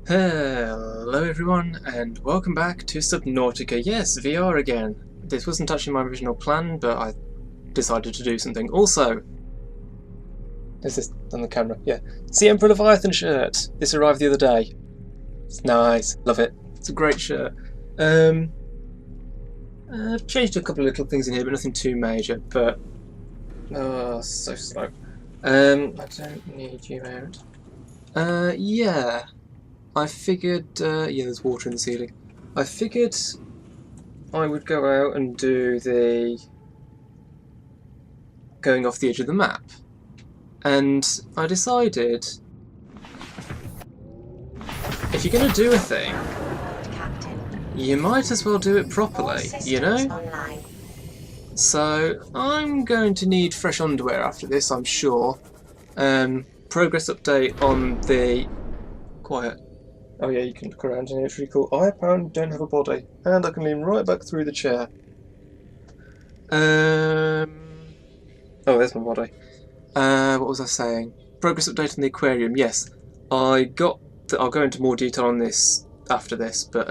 Hello everyone and welcome back to Subnautica. Yes, VR again. This wasn't actually my original plan, but I decided to do something. Also, is this on the camera? Yeah. It's the Emperor Leviathan shirt. This arrived the other day. It's nice. Love it. It's a great shirt. I've changed a couple of little things in here, but nothing too major. But oh, so slow. I don't need you out. Yeah. I figured, yeah, there's water in the ceiling. I figured I would go out and do the going off the edge of the map. And I decided, if you're going to do a thing, you might as well do it properly, you know? So I'm going to need fresh underwear after this, I'm sure. Progress update on the... Quiet. Oh yeah, you can look around and it's really cool. I apparently don't have a body, and I can lean right back through the chair. Oh, there's my body. What was I saying? Progress update on the aquarium. Yes, I got. I'll go into more detail on this after this, but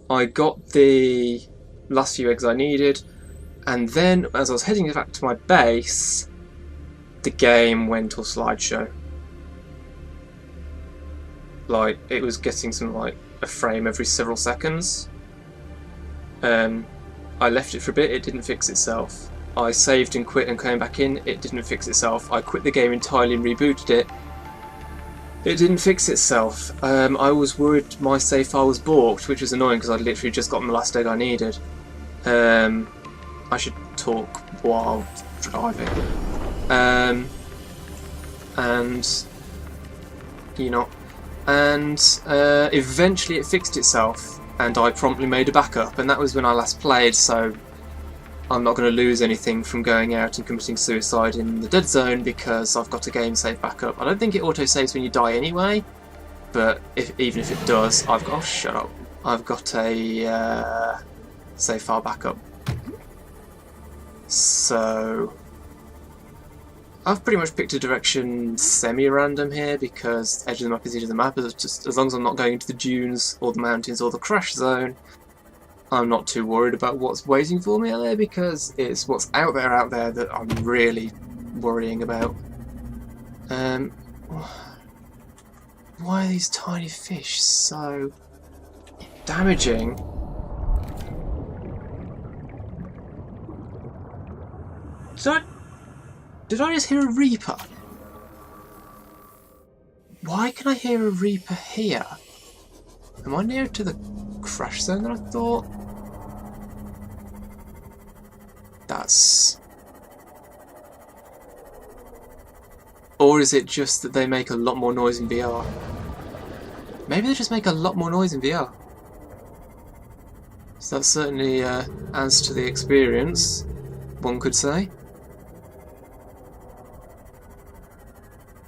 I got the last few eggs I needed, and then as I was heading back to my base, the game went all slideshow. Like, it was getting some, like, a frame every several seconds. I left it for a bit, it didn't fix itself. I saved and quit and came back in, it didn't fix itself. I quit the game entirely and rebooted it. It didn't fix itself. I was worried my save file was balked, which was annoying because I'd literally just gotten the last egg I needed. I should talk while driving. And... you know... And eventually it fixed itself, and I promptly made a backup, and that was when I last played, so I'm not going to lose anything from going out and committing suicide in the dead zone because I've got a game save backup. I don't think it auto-saves when you die anyway, but even if it does, I've got... oh, shut up. I've got a save file backup. So... I've pretty much picked a direction semi-random here because edge of the map is edge of the map. Just as long as I'm not going into the dunes or the mountains or the crash zone, I'm not too worried about what's waiting for me out there because it's what's out there that I'm really worrying about. Why are these tiny fish so damaging? Did I just hear a Reaper? Why can I hear a Reaper here? Am I nearer to the crash zone than I thought? That's... or is it just that they make a lot more noise in VR? Maybe they just make a lot more noise in VR. So that certainly adds to the experience, one could say.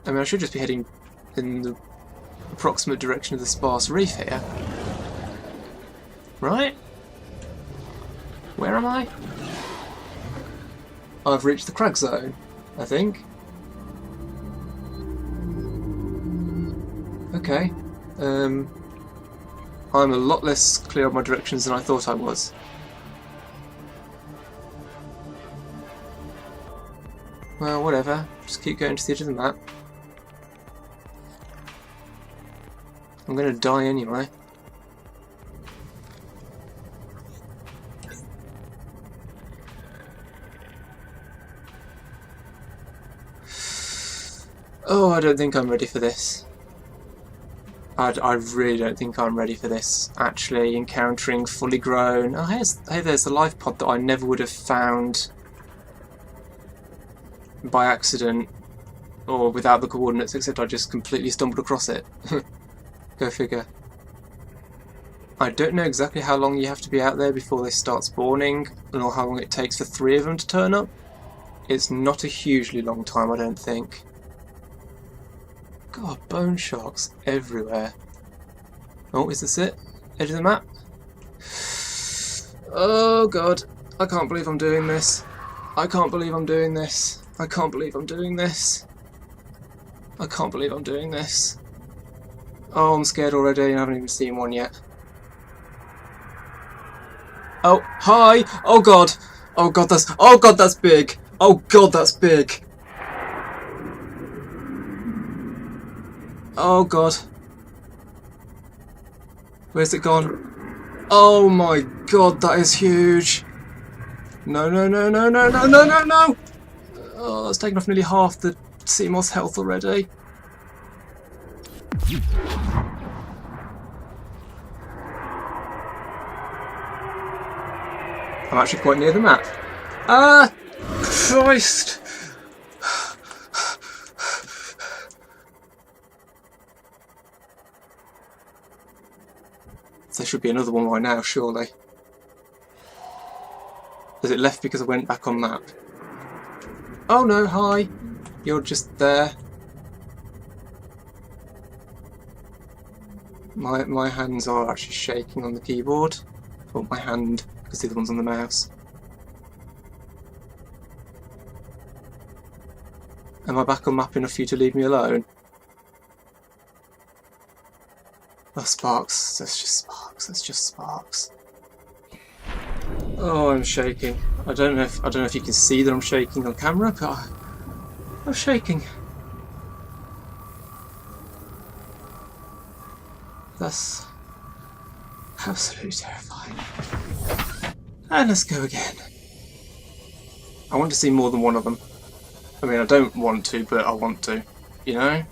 I mean, I should just be heading in the approximate direction of the sparse reef here. Right? Where am I? I've reached the crag zone, I think. Okay. I'm a lot less clear on my directions than I thought I was. Well, whatever. Just keep going to the edge of the map. I'm gonna die anyway. Oh, I don't think I'm ready for this. I really don't think I'm ready for this. Actually encountering fully grown... oh, hey, there's the life pod that I never would have found by accident or without the coordinates, except I just completely stumbled across it. Go figure. I don't know exactly how long you have to be out there before they start spawning, or how long it takes for 3 of them to turn up. It's not a hugely long time, I don't think. God, bone sharks everywhere. Oh, is this it? Edge of the map? Oh god, I can't believe I'm doing this. I can't believe I'm doing this. I can't believe I'm doing this. I can't believe I'm doing this. Oh, I'm scared already. I haven't even seen one yet. Oh, hi! Oh god! Oh god, that's big! Oh god, that's big! Oh god. Where's it gone? Oh my god, that is huge! No, no, no, no, no, no, no, no, no! Oh, that's taken off nearly half the sea moss health already. I'm actually quite near the map. Ah! Christ! There should be another one right now, surely. Has it left because I went back on map? Oh no, hi! You're just there. My hands are actually shaking on the keyboard. Or my hand, because the other one's on the mouse. Am I back on map enough for you to leave me alone? Oh, sparks. That's just sparks. That's just sparks. Oh, I'm shaking. I don't know if you can see that I'm shaking on camera, but I'm shaking. That's absolutely terrifying. And let's go again. I want to see more than one of them. I mean, I don't want to, but I want to. You know?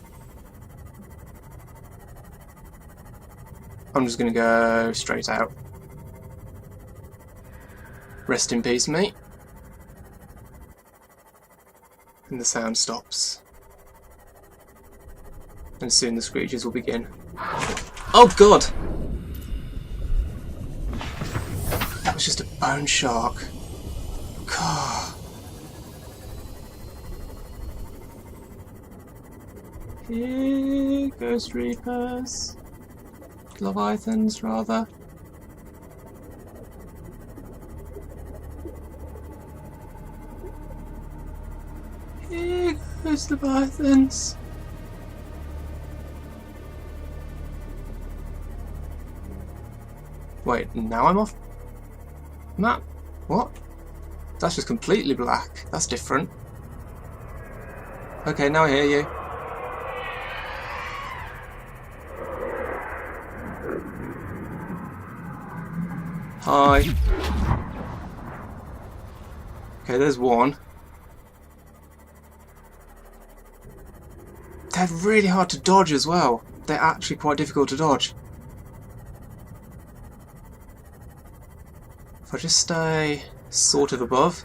I'm just going to go straight out. Rest in peace, mate. And the sound stops. And soon the screeches will begin. Oh god! That was just a bone shark. God. Here, Ghost Reapers. Leviathans, rather. Here goes Leviathans. Wait, now I'm off map? What? That's just completely black. That's different. Okay, now I hear you. Hi. Okay, there's one. They're really hard to dodge as well. They're actually quite difficult to dodge. If I just stay sort of above.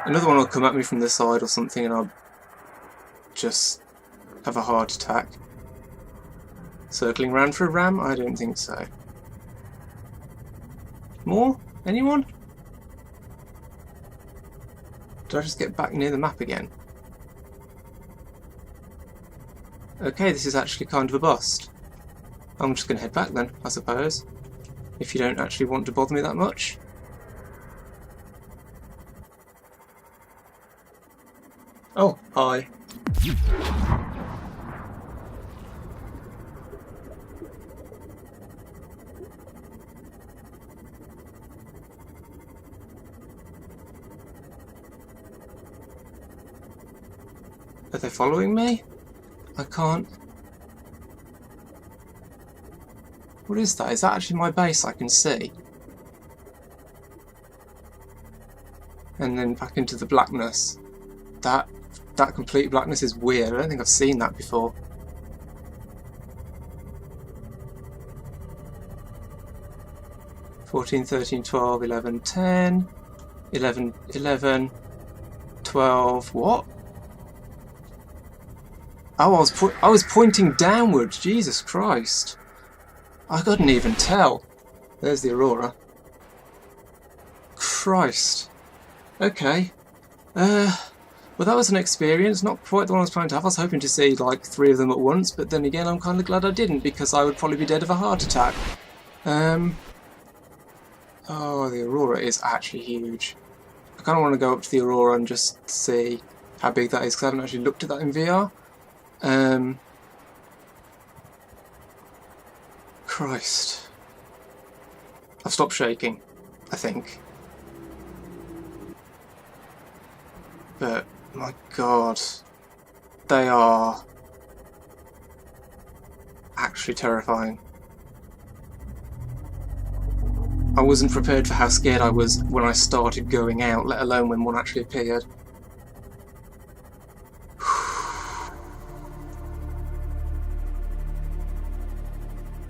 Another one will come at me from the side or something and I'll just have a heart attack. Circling around for a ram? I don't think so. More? Anyone? Did I just get back near the map again? Okay, this is actually kind of a bust. I'm just going to head back then, I suppose. If you don't actually want to bother me that much. Oh, hi. Are they following me? I can't... What is that? Is that actually my base I can see? And then back into the blackness. That complete blackness is weird. I don't think I've seen that before. "14, 13, 12, 11, 10, 11, 11, 12... What? Oh, I was pointing downwards. Jesus Christ. I couldn't even tell. There's the Aurora. Christ. Okay. Well, that was an experience. Not quite the one I was planning to have. I was hoping to see like 3 of them at once, but then again, I'm kind of glad I didn't because I would probably be dead of a heart attack. Oh, the Aurora is actually huge. I kind of want to go up to the Aurora and just see how big that is because I haven't actually looked at that in VR. Christ. I've stopped shaking, I think. But, my God, they are actually terrifying. I wasn't prepared for how scared I was when I started going out, let alone when one actually appeared.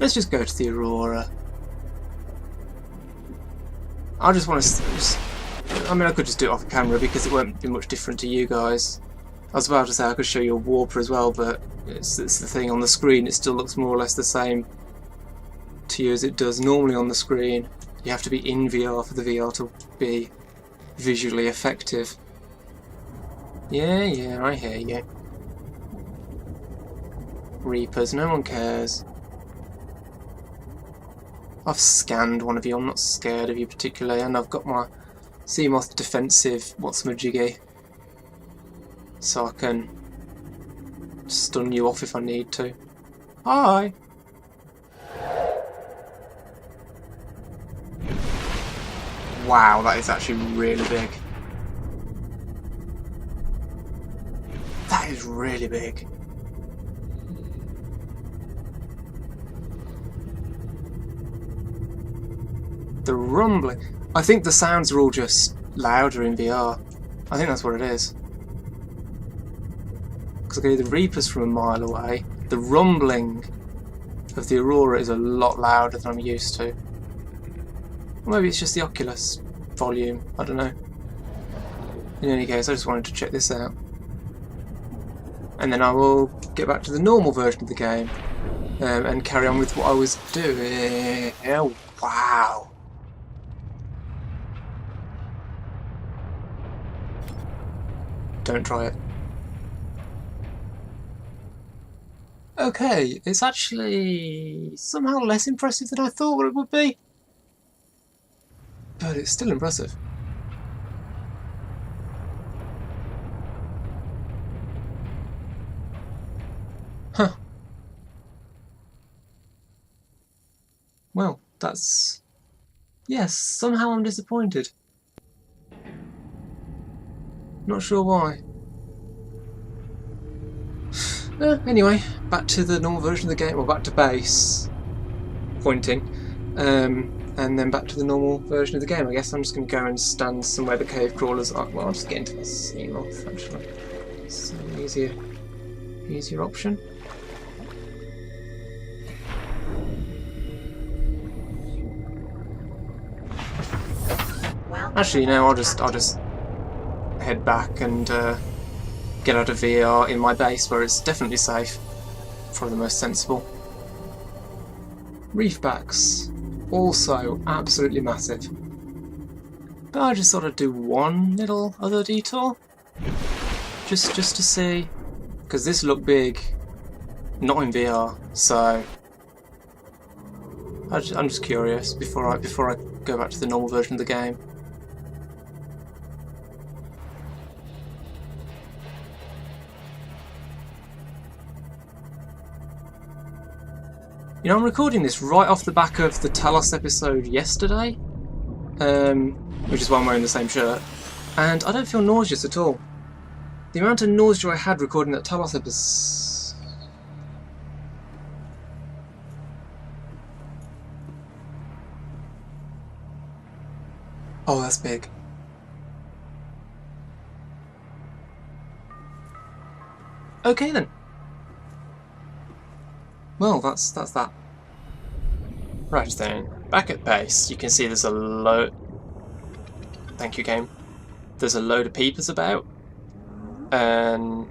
Let's just go to the Aurora. I just want to... I mean, I could just do it off camera because it won't be much different to you guys. I was about to say I could show you a warper as well, but it's the thing on the screen. It still looks more or less the same to you as it does normally on the screen. You have to be in VR for the VR to be visually effective. Yeah, I hear you. Reapers, no one cares. I've scanned one of you, I'm not scared of you particularly, and I've got my Seamoth defensive what's-my-jiggy, so I can stun you off if I need to. Hi! Wow, that is actually really big. That is really big. The rumbling. I think the sounds are all just louder in VR. I think that's what it is. Because I can hear the Reapers from a mile away. The rumbling of the Aurora is a lot louder than I'm used to. Or maybe it's just the Oculus volume. I don't know. In any case, I just wanted to check this out. And then I will get back to the normal version of the game and carry on with what I was doing. Oh, wow. Don't try it. Okay, it's actually somehow less impressive than I thought it would be. But it's still impressive. Huh. Well, that's... Yes, somehow I'm disappointed. Not sure why. Anyway, back to the normal version of the game, or back to base. Pointing. And then back to the normal version of the game. I guess I'm just going to go and stand somewhere the cave crawlers are. Well, I'll just get into the Seamoth, actually. It's an easier option. Actually, no, I'll just head back and get out of VR in my base where it's definitely safe. Probably the most sensible. Reefbacks, also absolutely massive. But I just thought I'd do one little other detour, just to see, because this looked big, not in VR. So I'm just curious before I go back to the normal version of the game. You know, I'm recording this right off the back of the Talos episode yesterday, which is why I'm wearing the same shirt, and I don't feel nauseous at all. The amount of nausea I had recording that Talos episode... Oh, that's big. Okay then. Well, that's that. Right then, back at base, you can see there's a load... Thank you, game. There's a load of peepers about, and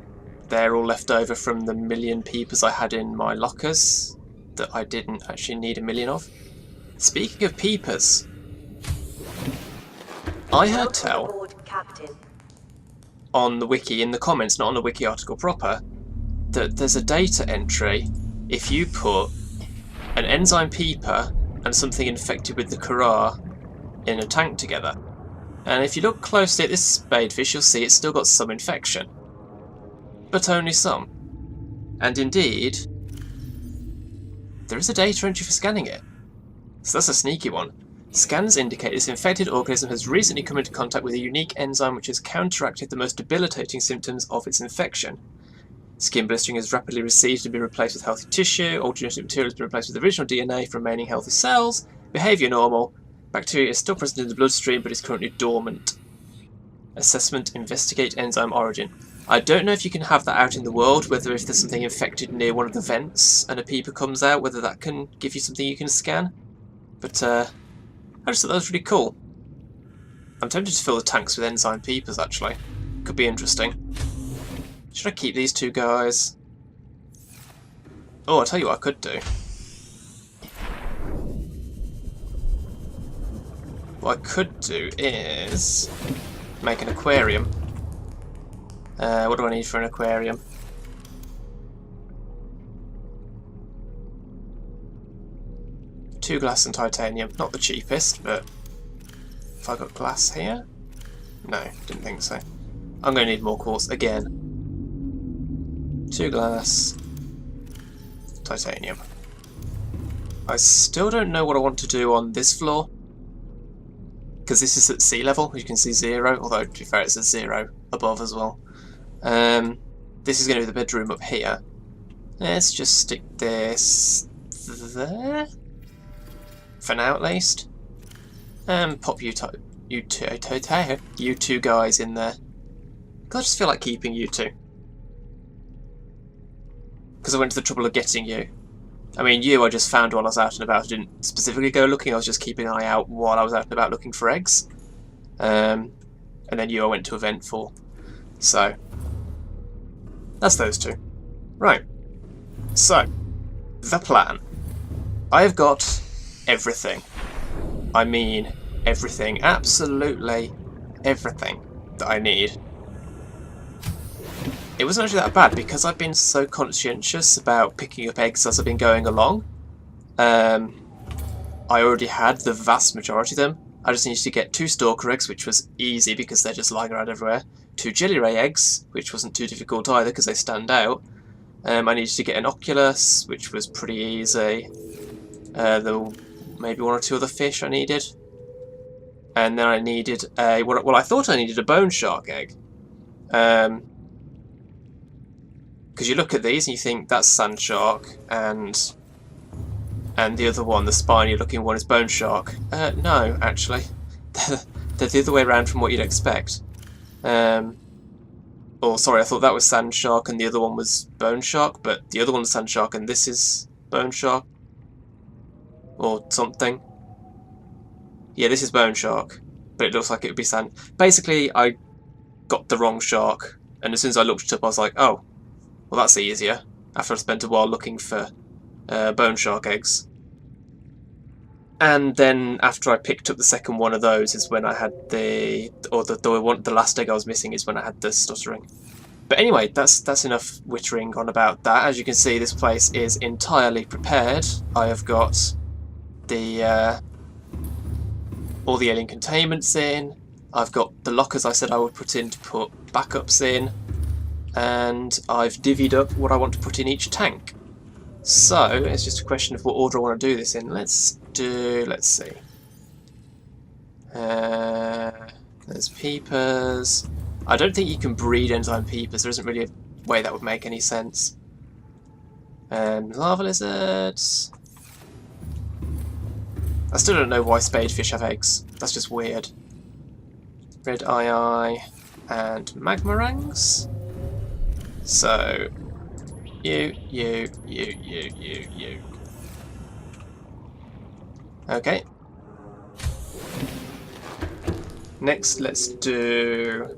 they're all left over from the million peepers I had in my lockers that I didn't actually need a million of. Speaking of peepers, I heard tell on the wiki, in the comments, not on the wiki article proper, that there's a data entry if you put an enzyme peeper and something infected with the Kara in a tank together. And if you look closely at this spadefish, you'll see it's still got some infection. but only some. And indeed, there is a data entry for scanning it. So that's a sneaky one. Scans indicate this infected organism has recently come into contact with a unique enzyme which has counteracted the most debilitating symptoms of its infection. Skin blistering has rapidly receded and been replaced with healthy tissue, all genetic material has been replaced with original DNA from remaining healthy cells, behaviour normal, bacteria is still present in the bloodstream but is currently dormant. Assessment, investigate enzyme origin. I don't know if you can have that out in the world, whether if there's something infected near one of the vents and a peeper comes out, whether that can give you something you can scan. But I just thought that was really cool. I'm tempted to fill the tanks with enzyme peepers actually. Could be interesting. Should I keep these two guys? Oh, I'll tell you what I could do. What I could do is make an aquarium. What do I need for an aquarium? Two glass and titanium. Not the cheapest, but have I got glass here? No, didn't think so. I'm going to need more quartz again. Two glass, titanium. I still don't know what I want to do on this floor, because this is at sea level. You can see 0, although to be fair it's at 0 above as well. This is going to be the bedroom up here. Let's just stick this there for now at least, and pop you two guys in there. Cause I just feel like keeping you two, because I went to the trouble of getting you. I mean, you I just found while I was out and about. I didn't specifically go looking. I was just keeping an eye out while I was out and about looking for eggs. And then you I went to a vent for. So that's those two. Right. So the plan. I have got everything. I mean everything. Absolutely everything that I need. It wasn't actually that bad because I've been so conscientious about picking up eggs as I've been going along. I already had the vast majority of them. I just needed to get 2 stalker eggs, which was easy because they're just lying around everywhere. 2 jelly ray eggs, which wasn't too difficult either because they stand out. I needed to get an Oculus, which was pretty easy. There were maybe 1 or 2 other fish I needed. And then I needed a... Well, I thought I needed a bone shark egg. Because you look at these and you think that's sand shark, and the other one, the spiny looking one, is bone shark. No, actually. They're the other way around from what you'd expect. Oh, sorry, I thought that was sand shark and the other one was bone shark, but the other one's sand shark and this is bone shark. Or something. Yeah, this is bone shark, but it looks like it would be sand. Basically, I got the wrong shark, and as soon as I looked it up, I was like, oh, well that's easier, after I spent a while looking for bone shark eggs. And then after I picked up the second one of those is when I had the last egg I was missing is when I had the stuttering. But anyway, that's enough wittering on about that. As you can see, this place is entirely prepared. I have got the all the alien containments in. I've got the lockers I said I would put in to put backups in, and I've divvied up what I want to put in each tank. So it's just a question of what order I want to do this in. Let's see. There's peepers. I don't think you can breed enzyme peepers. There isn't really a way that would make any sense. Lava lizards. I still don't know why spadefish have eggs. That's just weird. Red eye and magmarangs. So you. Okay. Next, let's do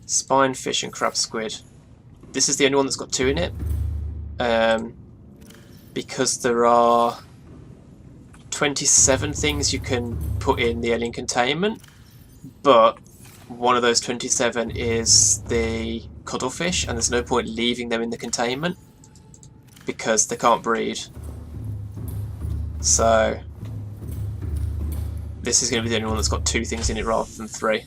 spinefish and crab squid. This is the only one that's got 2 in it. Because there are 27 things you can put in the alien containment, but one of those 27 is the cuttlefish, and there's no point leaving them in the containment because they can't breed. So this is going to be the only one that's got 2 things in it rather than 3.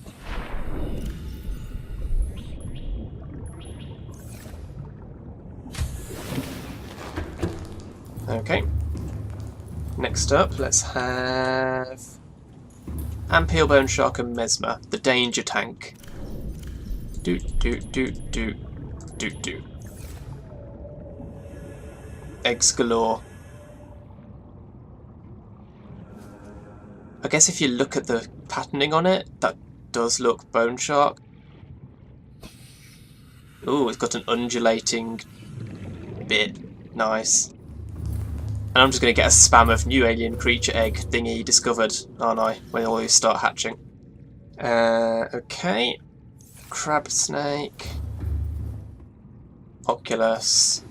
Okay. Next up, let's have Ampeel, Bone Shark and Mesmer, the danger tank. Do. Eggs galore. I guess if you look at the patterning on it, that does look Bone Shark. Ooh, it's got an undulating bit. Nice. And I'm just going to get a spam of new alien creature egg thingy discovered, aren't I, when all these start hatching. Okay. Crab snake. Oculus.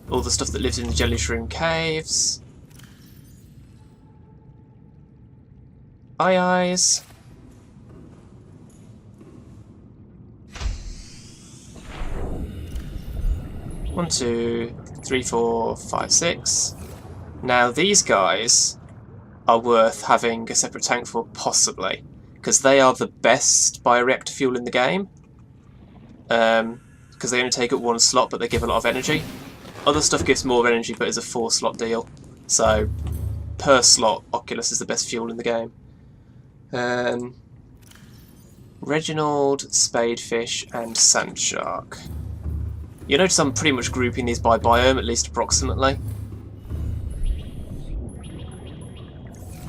All the stuff that lives in the jelly shroom caves. Eyes. 1, 2, 3, 4, 5, 6. Now these guys are worth having a separate tank for, possibly, because they are the best bioreactor fuel in the game. Because they only take up 1 slot, but they give a lot of energy. Other stuff gives more energy, but is a 4-slot deal. So per slot, Oculus is the best fuel in the game. Reginald, Spadefish, and Sandshark. You notice I'm pretty much grouping these by biome, at least approximately.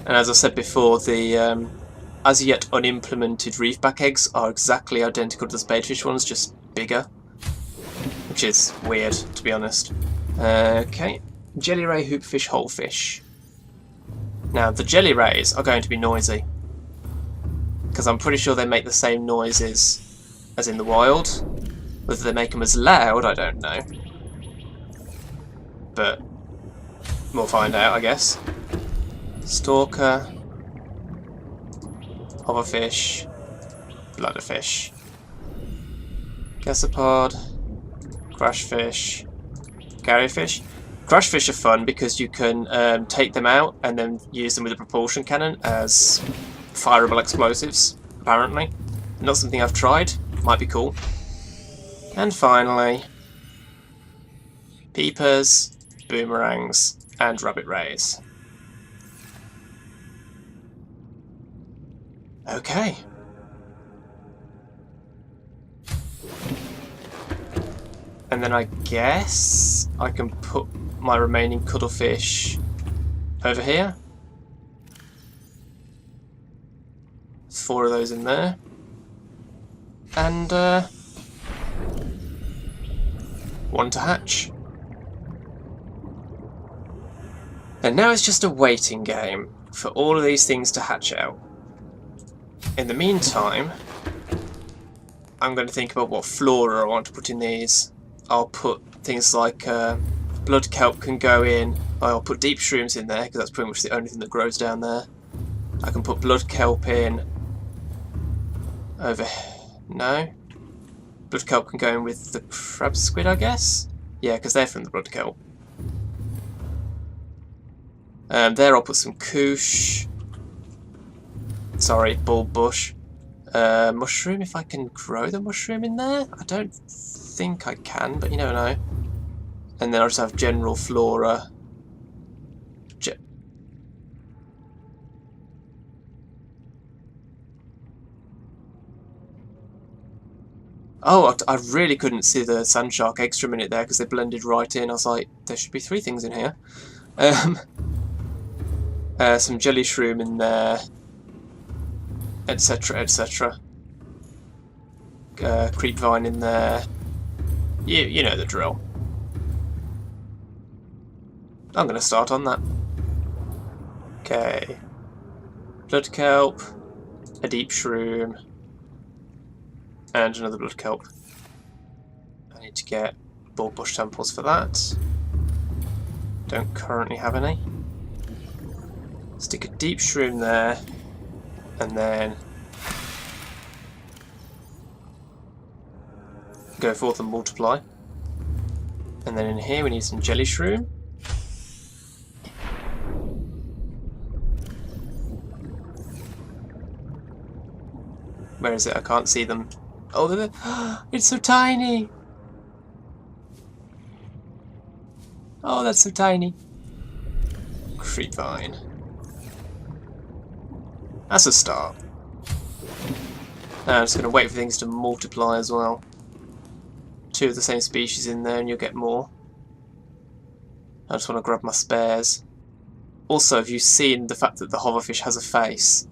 And as I said before, the as yet unimplemented reefback eggs are exactly identical to the spadefish ones, just bigger. Which is weird, to be honest. Okay. Jelly ray, hoopfish, holefish. Now, the jelly rays are going to be noisy. Because I'm pretty sure they make the same noises as in the wild. Whether they make them as loud, I don't know. But we'll find out, I guess. Stalker, hoverfish, bludderfish, gasopod, crashfish, garryfish. Crashfish are fun because you can take them out and then use them with a propulsion cannon as fireable explosives, apparently. Not something I've tried, might be cool. And finally, peepers, boomerangs, and rabbit rays. Okay. And then I guess I can put my remaining cuttlefish over here. There's 4 of those in there. And 1 to hatch. And now it's just a waiting game for all of these things to hatch out. In the meantime, I'm going to think about what flora I want to put in these. I'll put things like blood kelp can go in. I'll put deep shrooms in there because that's pretty much the only thing that grows down there. I can put blood kelp in over. No, blood kelp can go in with the crab squid, I guess. Yeah, because they're from the blood kelp. There I'll put some koosh. Sorry, bulb bush. Mushroom, if I can grow the mushroom in there? I don't think I can, but you never know. And then I'll just have general flora. Oh, I really couldn't see the sandshark eggs for a minute there because they blended right in. I was like, there should be 3 things in here. Some jelly shroom in there, etc, etc. Creep vine in there. You know the drill. I'm going to start on that. Okay. Blood kelp, a deep shroom, and another blood kelp. I need to get bulb bush temples for that. Don't currently have any. Stick a deep shroom there, and then go forth and multiply. And then in here we need some jelly shroom. Where is it? I can't see them. Oh, they're there. It's so tiny! Oh, that's so tiny. Creepvine. That's a start. Now I'm just going to wait for things to multiply as well. 2 of the same species in there and you'll get more. I just want to grab my spares. Also, have you seen the fact that the hoverfish has a face?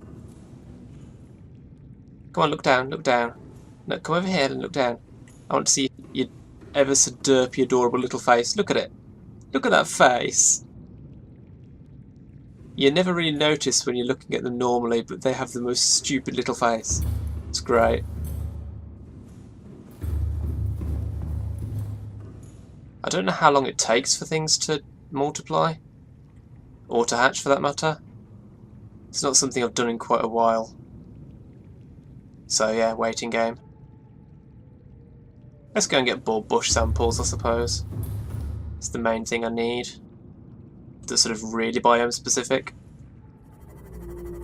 Come on, look down, look down. No, come over here and look down. I want to see your ever so derpy, adorable little face. Look at it. Look at that face. You never really notice when you're looking at them normally, but they have the most stupid little face. It's great. I don't know how long it takes for things to multiply. Or to hatch, for that matter. It's not something I've done in quite a while. So yeah, waiting game. Let's go and get more bush samples, I suppose. It's the main thing I need. That's sort of really biome specific.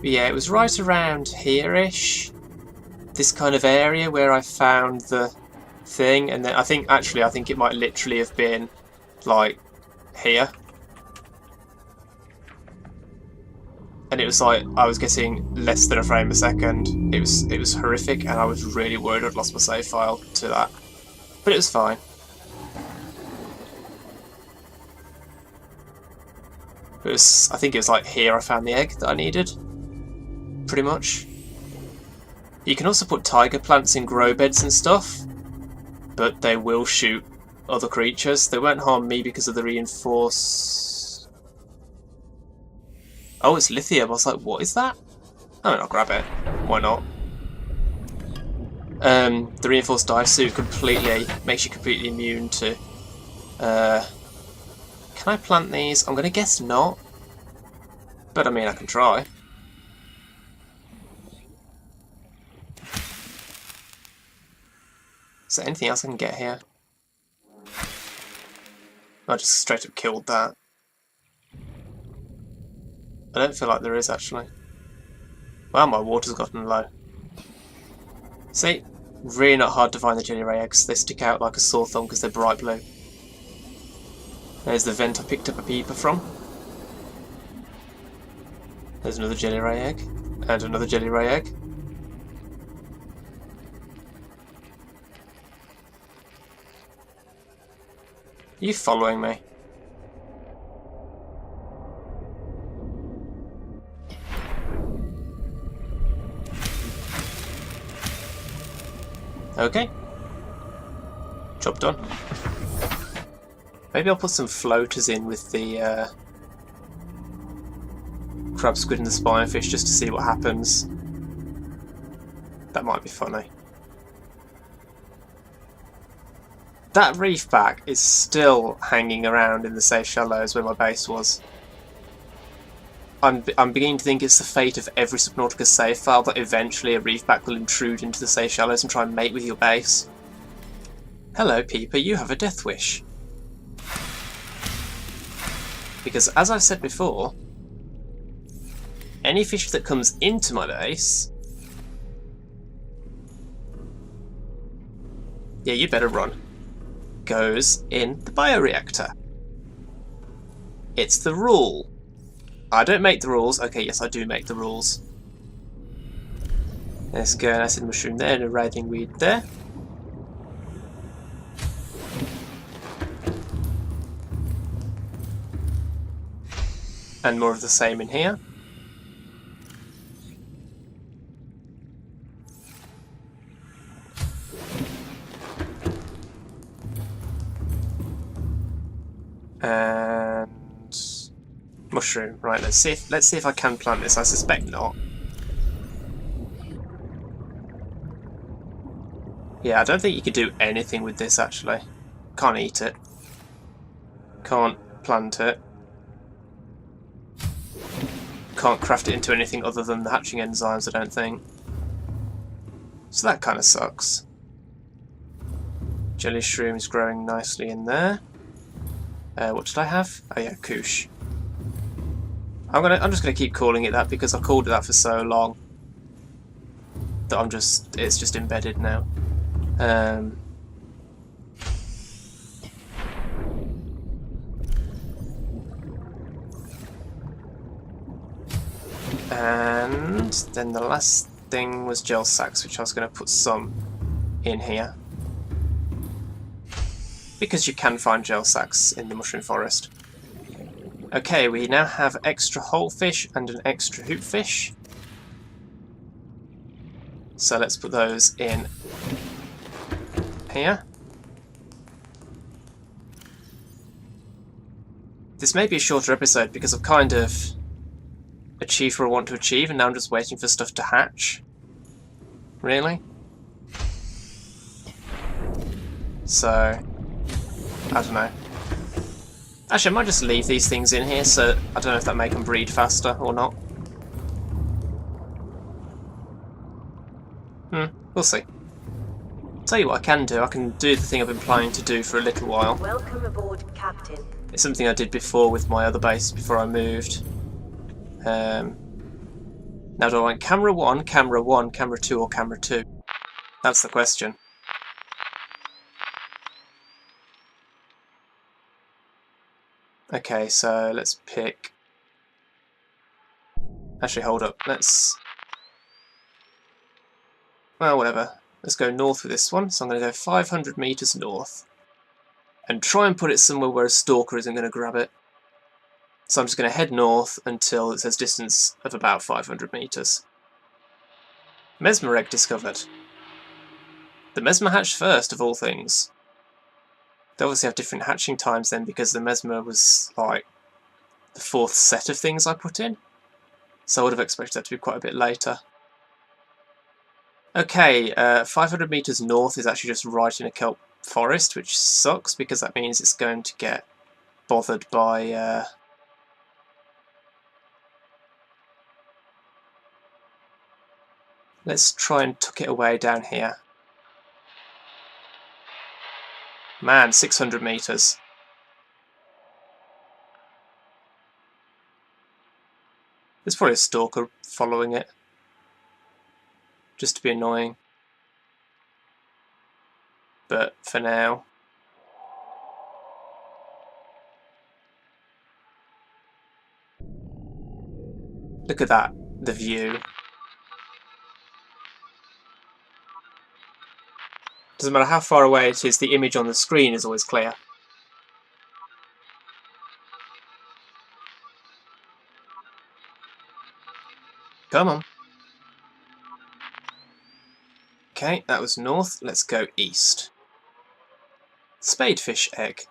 But yeah, it was right around here-ish. This kind of area where I found the thing, and then I think it might literally have been like here. And it was like I was getting less than a frame a second. It was horrific, and I was really worried I'd lost my save file to that. But it was fine. I think it was like here I found the egg that I needed. Pretty much. You can also put tiger plants in grow beds and stuff, but they will shoot other creatures. They won't harm me because of the reinforce. Oh, it's lithium. I was like, what is that? Oh, I'll grab it. Why not? The reinforced dive suit completely makes you completely immune to. Can I plant these? I'm gonna guess not. But I mean, I can try. Is there anything else I can get here? I just straight up killed that. I don't feel like there is, actually. Well, my water's gotten low. See? Really not hard to find the jelly ray eggs. They stick out like a sore thumb because they're bright blue. There's the vent I picked up a peeper from. There's another jelly ray egg. And another jelly ray egg. Are you following me? Okay. Job done. Maybe I'll put some floaters in with the crab squid and the spinefish just to see what happens. That might be funny. That reef back is still hanging around in the safe shallows where my base was. I'm beginning to think it's the fate of every Subnautica save file that eventually a reef back will intrude into the safe shallows and try and mate with your base. Hello, Peeper, you have a death wish. Because, as I've said before, any fish that comes into my base... Yeah, you better run. Goes in the bioreactor. It's the rule. I don't make the rules. Okay, yes, I do make the rules. Let's go an acid mushroom there and a writhing weed there. And more of the same in here. And mushroom. Right, let's see if I can plant this. I suspect not. Yeah, I don't think you could do anything with this actually. Can't eat it. Can't plant it. Can't craft it into anything other than the hatching enzymes, I don't think. So that kind of sucks. Jelly shroom is growing nicely in there. What did I have? Oh yeah, Koosh. I'm just gonna keep calling it that because I've called it that for so long that it's just embedded now. And then the last thing was gel sacks, which I was going to put some in here. Because you can find gel sacks in the mushroom forest. Okay, we now have extra whole fish and an extra hoop fish. So let's put those in here. This may be a shorter episode because I've kind of achieved what I want to achieve and now I'm just waiting for stuff to hatch. Really? So, I don't know. Actually, I might just leave these things in here, so I don't know if that make them breed faster or not. We'll see. Tell you what I can do the thing I've been planning to do for a little while. Welcome aboard, Captain. It's something I did before with my other base before I moved. Now do I want camera 1, camera 1, camera 2 or camera 2? That's the question. Okay, so let's pick... Actually, hold up. Well, whatever. Let's go north with this one. So I'm going to go 500 meters north. And try and put it somewhere where a stalker isn't going to grab it. So I'm just going to head north until it says distance of about 500 meters. Mesmer egg discovered. The Mesmer hatched first, of all things. They obviously have different hatching times then, because the Mesmer was like the 4th set of things I put in. So I would have expected that to be quite a bit later. Okay, 500 meters north is actually just right in a kelp forest, which sucks because that means it's going to get bothered by... Let's try and tuck it away down here. Man, 600 meters. There's probably a stalker following it. Just to be annoying. But for now... Look at that, the view. Doesn't matter how far away it is, the image on the screen is always clear. Come on. Okay, that was north. Let's go east. Spadefish egg.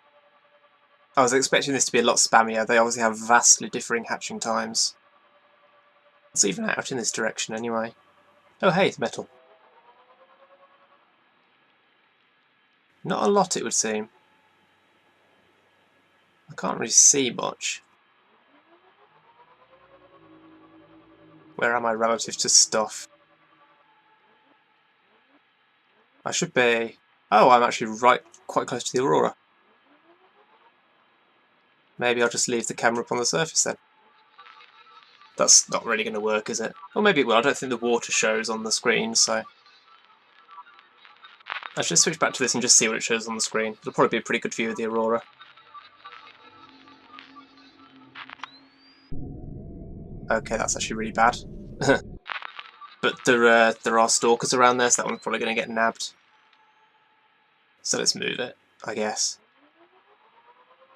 I was expecting this to be a lot spammier. They obviously have vastly differing hatching times. It's even out in this direction anyway. Oh hey, it's metal. Not a lot, it would seem. I can't really see much. Where am I relative to stuff? I should be... Oh, I'm actually quite close to the Aurora. Maybe I'll just leave the camera up on the surface then. That's not really going to work, is it? Or maybe it will. I don't think the water shows on the screen, so... I should switch back to this and just see what it shows on the screen. It'll probably be a pretty good view of the Aurora. Okay, that's actually really bad. But there are stalkers around there, so that one's probably going to get nabbed. So let's move it, I guess.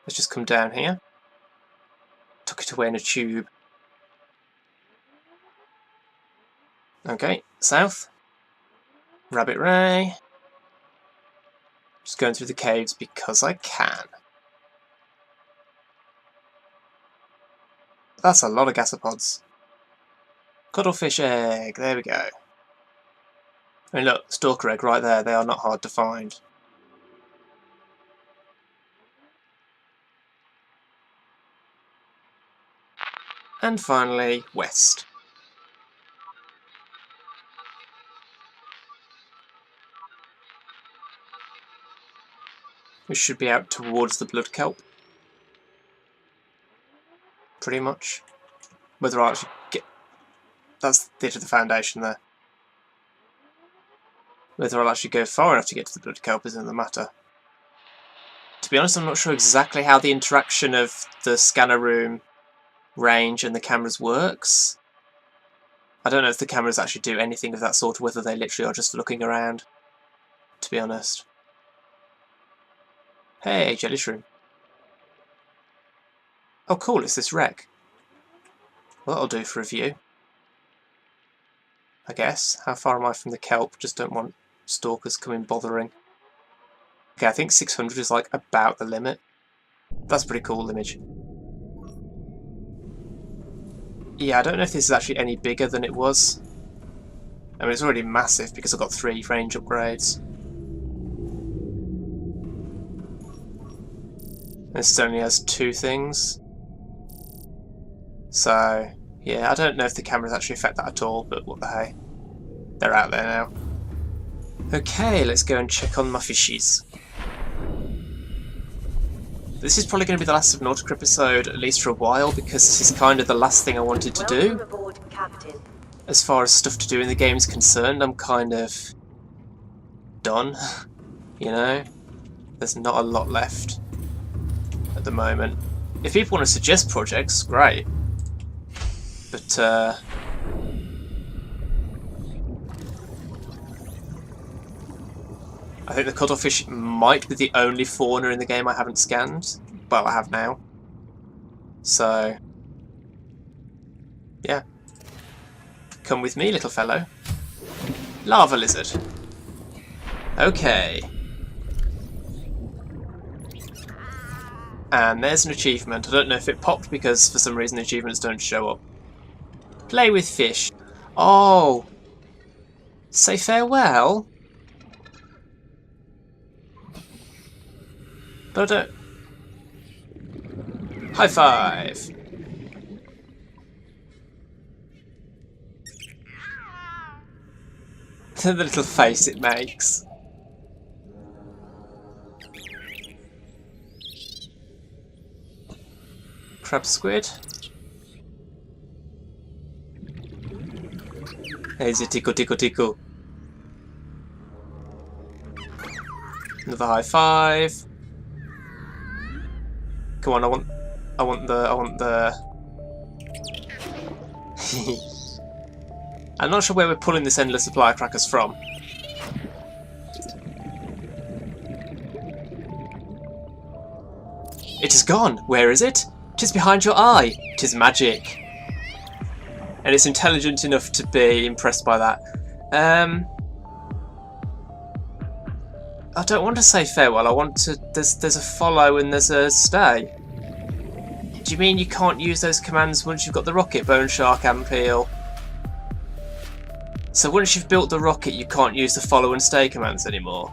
Let's just come down here. Tuck it away in a tube. Okay, south. Rabbit Ray. Just going through the caves because I can. That's a lot of gasopods. Cuttlefish egg, there we go. I mean look, stalker egg right there, they are not hard to find. And finally, west. We should be out towards the blood kelp. Pretty much. Whether I actually get... That's the bit of the foundation there. Whether I'll actually go far enough to get to the blood kelp isn't the matter. To be honest, I'm not sure exactly how the interaction of the scanner room range and the cameras works. I don't know if the cameras actually do anything of that sort, or whether they literally are just for looking around, to be honest. Hey, jelly shroom. Oh cool, it's this wreck. Well, that'll do for a view, I guess. How far am I from the kelp? Just don't want stalkers coming bothering. Okay, I think 600 is like about the limit. That's a pretty cool image. Yeah, I don't know if this is actually any bigger than it was. I mean, it's already massive because I've got 3 range upgrades. This only has 2 things. So, yeah, I don't know if the cameras actually affect that at all, but what the hey. They're out there now. Okay, let's go and check on my fishies. This is probably going to be the last Subnautica episode, at least for a while, because this is kind of the last thing I wanted to do. Aboard, Captain. As far as stuff to do in the game is concerned, I'm kind of done, you know? There's not a lot left at the moment. If people want to suggest projects, great. But, I think the cuttlefish might be the only fauna in the game I haven't scanned. Well, I have now. So, yeah. Come with me, little fellow. Lava lizard. Okay. And there's an achievement. I don't know if it popped because for some reason the achievements don't show up. Play with fish. Oh. Say farewell. But I don't... High five! The little face it makes. Crab squid. There's a tickle tickle tickle. Another high five. Come on, I want the I'm not sure where we're pulling this endless supply of crackers from. It is gone. Where is it? 'Tis behind your eye. 'Tis magic. And it's intelligent enough to be impressed by that. I don't want to say farewell. I want to. There's a follow and there's a stay. Do you mean you can't use those commands once you've got the rocket, bone shark and peel? So once you've built the rocket, you can't use the follow and stay commands anymore.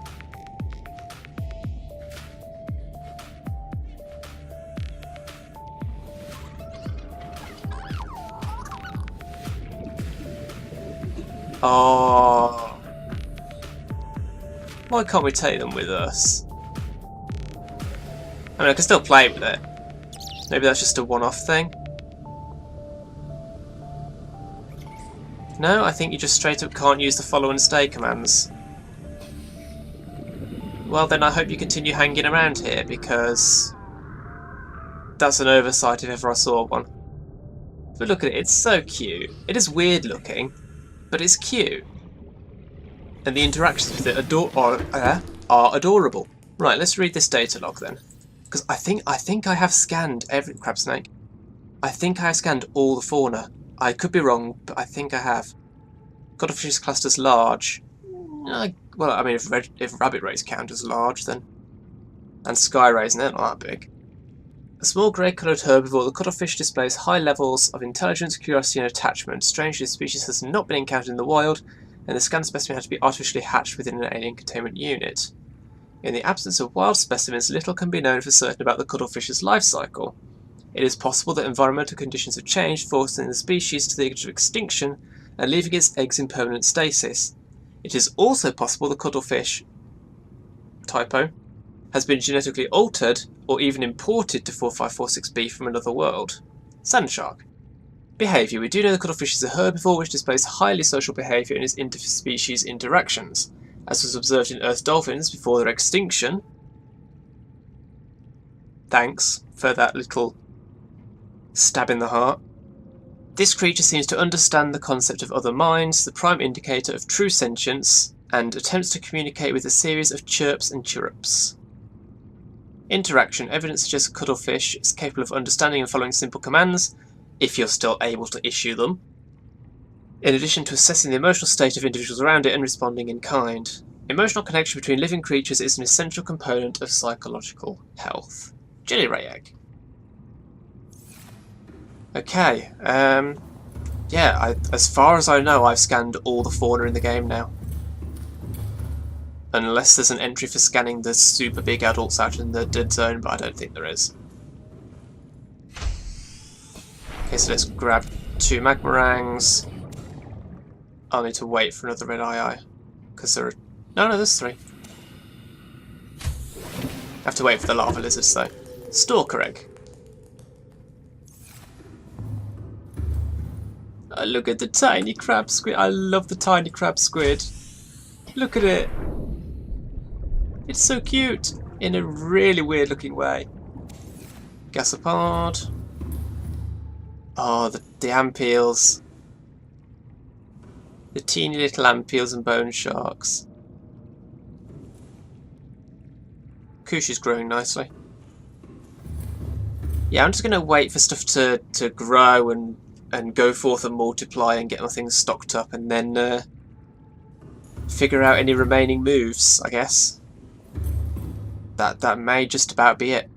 Oh. Why can't we take them with us? I mean, I can still play with it. Maybe that's just a one-off thing. No, I think you just straight up can't use the follow and stay commands. Well then, I hope you continue hanging around here, because that's an oversight if ever I saw one. But look at it, it's so cute. It is weird looking, but it's cute. And the interactions with it are adorable. Right, let's read this data log then. Because I think I have scanned every crab snake. I think I have scanned all the fauna. I could be wrong, but I think I have. Cuttlefish classed as large. Well, I mean, if rabbit rays count as large, then. And sky rays, and they're not that big. A small grey-coloured herbivore, the cuttlefish displays high levels of intelligence, curiosity, and attachment. Strangely, the species has not been encountered in the wild, and the scanned specimen had to be artificially hatched within an alien containment unit. In the absence of wild specimens, little can be known for certain about the cuttlefish's life cycle. It is possible that environmental conditions have changed, forcing the species to the edge of extinction and leaving its eggs in permanent stasis. It is also possible the cuttlefish, typo, has been genetically altered or even imported to 4546b from another world. Sand shark. Behaviour. We do know the cuttlefish is a herbivore which displays highly social behaviour in its interspecies interactions, as was observed in Earth dolphins before their extinction. Thanks for that little stab in the heart. This creature seems to understand the concept of other minds, the prime indicator of true sentience, and attempts to communicate with a series of chirps and chirrups. Interaction. Evidence suggests a cuttlefish is capable of understanding and following simple commands, if you're still able to issue them, in addition to assessing the emotional state of individuals around it and responding in kind. Emotional connection between living creatures is an essential component of psychological health. Jelly ray egg. Okay, yeah, as far as I know, I've scanned all the fauna in the game now. Unless there's an entry for scanning the super big adults out in the dead zone, but I don't think there is. Okay, so let's grab 2 magmarangs. I'll need to wait for another red eye, because there are... No, there's 3. Have to wait for the lava lizards though. Stalker egg. Oh, look at the tiny crab squid. I love the tiny crab squid. Look at it. It's so cute in a really weird looking way. Gasopard. Oh, the ampeels. The teeny little ampeels and bone sharks. Kushi's growing nicely. Yeah, I'm just going to wait for stuff to grow and go forth and multiply and get my things stocked up, and then figure out any remaining moves, I guess. That may just about be it.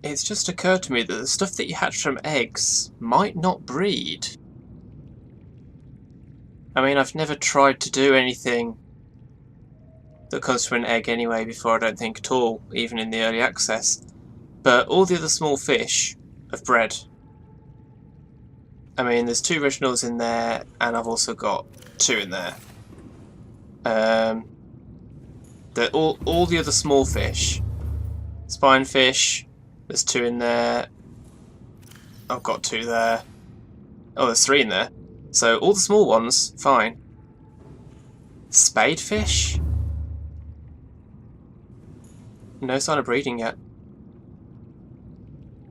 It's just occurred to me that the stuff that you hatch from eggs might not breed. I mean, I've never tried to do anything that comes from an egg anyway before, I don't think at all, even in the early access. But all the other small fish have bred. I mean, there's 2 originals in there, and I've also got 2 in there. All the other small fish, spinefish, there's 2 in there. I've got 2 there. Oh, there's 3 in there. So all the small ones, fine. Spadefish? No sign of breeding yet.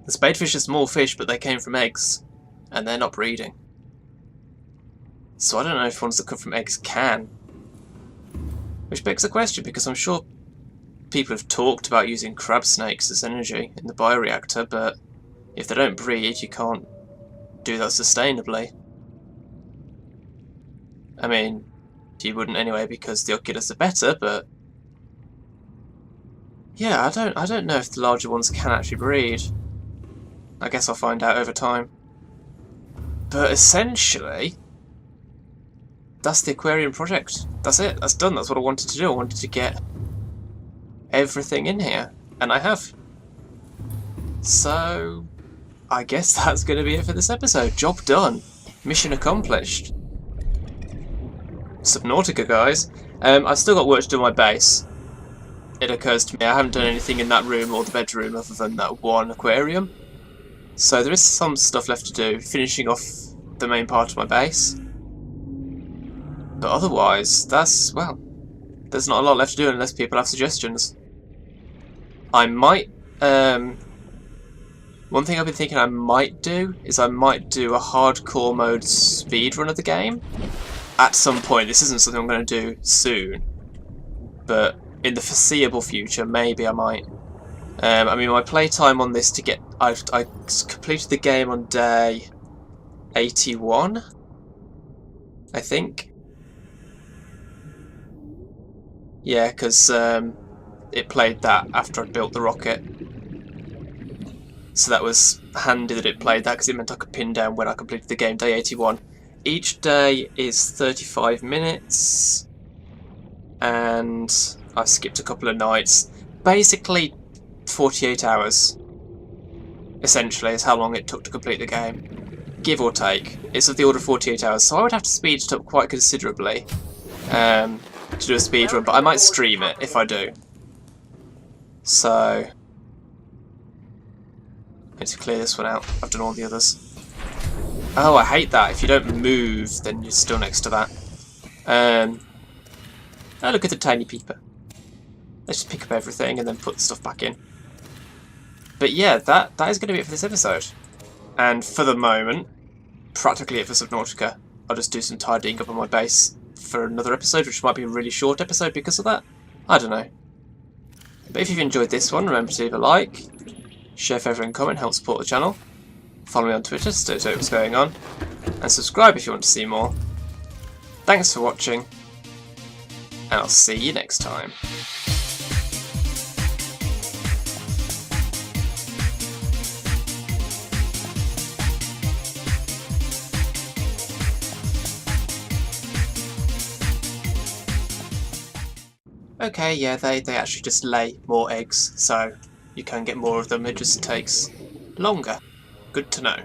The spadefish are small fish, but they came from eggs, and they're not breeding. So I don't know if ones that come from eggs can. Which begs the question, because I'm sure people have talked about using crab snakes as energy in the bioreactor, but if they don't breed, you can't do that sustainably. I mean, you wouldn't anyway because the Oculus are better, but yeah, I don't know if the larger ones can actually breed. I guess I'll find out over time. But essentially, that's the aquarium project. That's it. That's done. That's what I wanted to do. I wanted to get everything in here, and I have. So, I guess that's going to be it for this episode. Job done. Mission accomplished. Subnautica, guys. I've still got work to do on my base. It occurs to me I haven't done anything in that room or the bedroom other than that one aquarium. So there is some stuff left to do, finishing off the main part of my base. But otherwise, well, there's not a lot left to do unless people have suggestions. I might, one thing I've been thinking I might do is I might do a hardcore mode speedrun of the game. At some point. This isn't something I'm going to do soon, but in the foreseeable future, maybe I might. I mean, my playtime on this I completed the game on day 81, I think. Yeah, because it played that after I'd built the rocket. So that was handy that it played that, because it meant I could pin down when I completed the game, day 81. Each day is 35 minutes, and I've skipped a couple of nights. Basically, 48 hours, essentially, is how long it took to complete the game. Give or take. It's of the order of 48 hours, so I would have to speed it up quite considerably to do a speedrun, but I might stream it if I do. So, I need to clear this one out. I've done all the others. Oh, I hate that. If you don't move, then you're still next to that. Oh, look at the tiny peeper. Let's just pick up everything and then put the stuff back in. But yeah, that is going to be it for this episode. And for the moment, practically it for Subnautica. I'll just do some tidying up on my base for another episode, which might be a really short episode because of that. I don't know. But if you've enjoyed this one, remember to leave a like, share, favourite and comment, help support the channel. Follow me on Twitter to know what's going on, and subscribe if you want to see more. Thanks for watching, and I'll see you next time. Okay, yeah, they actually just lay more eggs, so you can get more of them, it just takes longer. Good to know.